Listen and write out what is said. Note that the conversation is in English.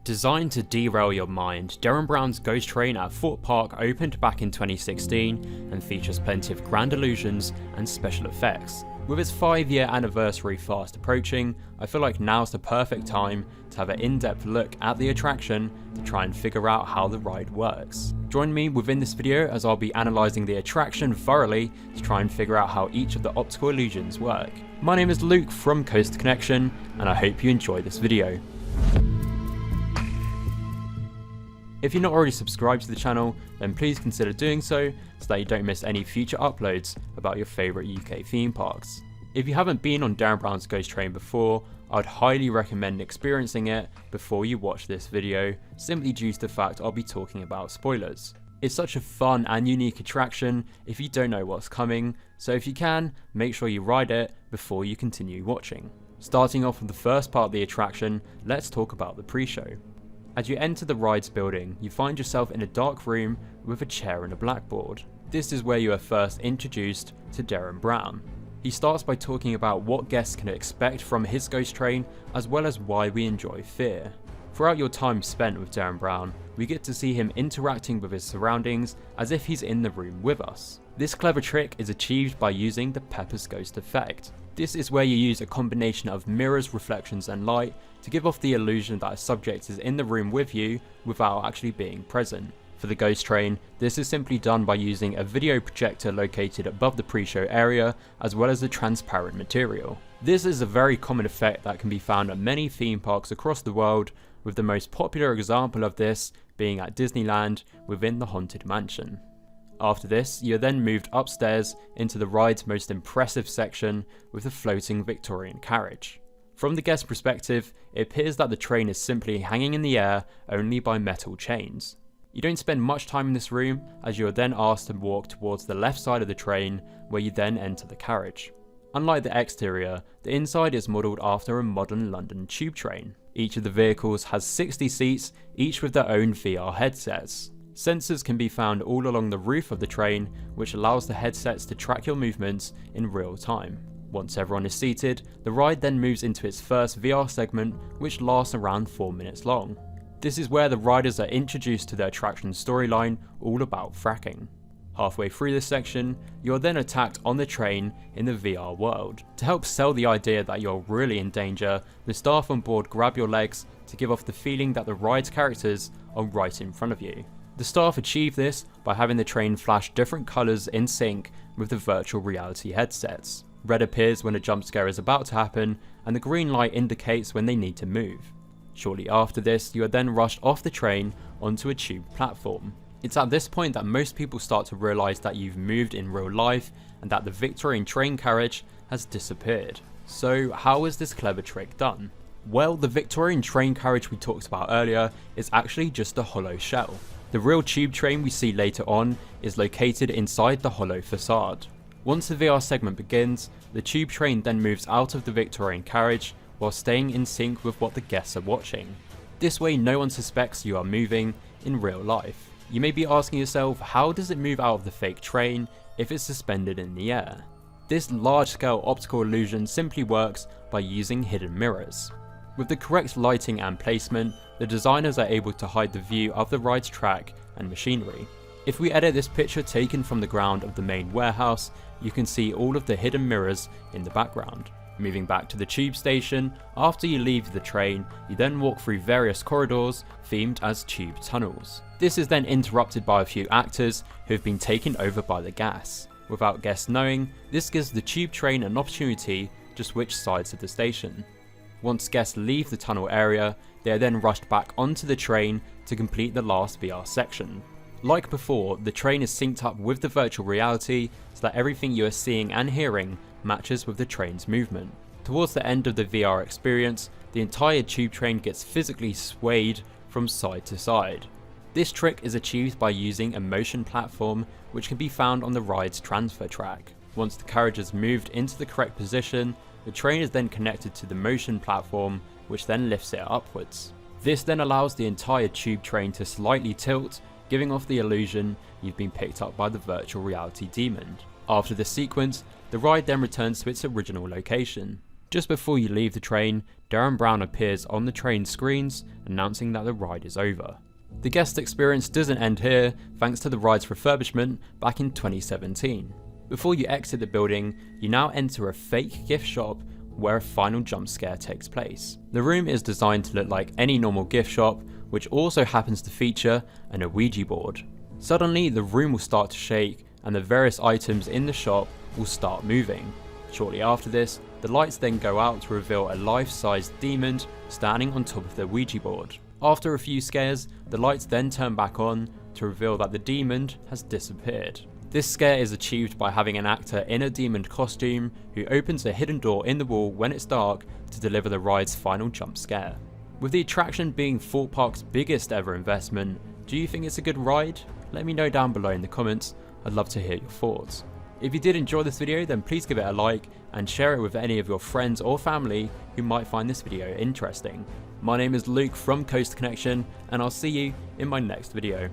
Designed to derail your mind, Derren Brown's Ghost Train at Thorpe Park opened back in 2016 and features plenty of grand illusions and special effects. With its 5-year anniversary fast approaching, I feel like now's the perfect time to have an in-depth look at the attraction to try and figure out how the ride works. Join me within this video as I'll be analysing the attraction thoroughly to try and figure out how each of the optical illusions work. My name is Luke from Coast Connection and I hope you enjoy this video. If you're not already subscribed to the channel, then please consider doing so that you don't miss any future uploads about your favourite UK theme parks. If you haven't been on Derren Brown's Ghost Train before, I would highly recommend experiencing it before you watch this video, simply due to the fact I'll be talking about spoilers. It's such a fun and unique attraction if you don't know what's coming, so if you can, make sure you ride it before you continue watching. Starting off with the first part of the attraction, let's talk about the pre-show. As you enter the rides building, you find yourself in a dark room with a chair and a blackboard. This is where you are first introduced to Derren Brown. He starts by talking about what guests can expect from his Ghost Train, as well as why we enjoy fear. Throughout your time spent with Derren Brown, we get to see him interacting with his surroundings as if he's in the room with us. This clever trick is achieved by using the Pepper's Ghost effect. This is where you use a combination of mirrors, reflections and light to give off the illusion that a subject is in the room with you without actually being present. For the Ghost Train, this is simply done by using a video projector located above the pre-show area as well as a transparent material. This is a very common effect that can be found at many theme parks across the world, with the most popular example of this being at Disneyland within the Haunted Mansion. After this, you're then moved upstairs into the ride's most impressive section with the floating Victorian Carriage. From the guest perspective, it appears that the train is simply hanging in the air only by metal chains. You don't spend much time in this room as you are then asked to walk towards the left side of the train where you then enter the carriage. Unlike the exterior, the inside is modelled after a modern London tube train. Each of the vehicles has 60 seats, each with their own VR headsets. Sensors can be found all along the roof of the train, which allows the headsets to track your movements in real time. Once everyone is seated, the ride then moves into its first VR segment, which lasts around 4 minutes long. This is where the riders are introduced to the attraction's storyline, all about fracking. Halfway through this section, you are then attacked on the train in the VR world. To help sell the idea that you're really in danger, the staff on board grab your legs to give off the feeling that the ride's characters are right in front of you. The staff achieve this by having the train flash different colours in sync with the virtual reality headsets. Red appears when a jump scare is about to happen, and the green light indicates when they need to move. Shortly after this, you are then rushed off the train onto a tube platform. It's at this point that most people start to realise that you've moved in real life and that the Victorian train carriage has disappeared. So how is this clever trick done? Well, the Victorian train carriage we talked about earlier is actually just a hollow shell. The real tube train we see later on is located inside the hollow facade. Once the VR segment begins, the tube train then moves out of the Victorian carriage while staying in sync with what the guests are watching. This way no one suspects you are moving in real life. You may be asking yourself, how does it move out of the fake train if it's suspended in the air? This large-scale optical illusion simply works by using hidden mirrors. With the correct lighting and placement, the designers are able to hide the view of the ride's track and machinery. If we edit this picture taken from the ground of the main warehouse, you can see all of the hidden mirrors in the background. Moving back to the tube station, after you leave the train, you then walk through various corridors themed as tube tunnels. This is then interrupted by a few actors who have been taken over by the gas. Without guests knowing, this gives the tube train an opportunity to switch sides of the station. Once guests leave the tunnel area, they are then rushed back onto the train to complete the last VR section. Like before, the train is synced up with the virtual reality so that everything you are seeing and hearing matches with the train's movement. Towards the end of the VR experience, the entire tube train gets physically swayed from side to side. This trick is achieved by using a motion platform which can be found on the ride's transfer track. Once the carriage is moved into the correct position, the train is then connected to the motion platform, which then lifts it upwards. This then allows the entire tube train to slightly tilt, giving off the illusion you've been picked up by the virtual reality demon. After this sequence, the ride then returns to its original location. Just before you leave the train, Derren Brown appears on the train screens announcing that the ride is over. The guest experience doesn't end here thanks to the ride's refurbishment back in 2017. Before you exit the building, you now enter a fake gift shop where a final jump scare takes place. The room is designed to look like any normal gift shop, which also happens to feature an Ouija board. Suddenly, the room will start to shake and the various items in the shop will start moving. Shortly after this, the lights then go out to reveal a life-sized demon standing on top of the Ouija board. After a few scares, the lights then turn back on to reveal that the demon has disappeared. This scare is achieved by having an actor in a demon costume who opens a hidden door in the wall when it's dark to deliver the ride's final jump scare. With the attraction being Thorpe Park's biggest ever investment, do you think it's a good ride? Let me know down below in the comments, I'd love to hear your thoughts. If you did enjoy this video, then please give it a like and share it with any of your friends or family who might find this video interesting. My name is Luke from Coast Connection, and I'll see you in my next video.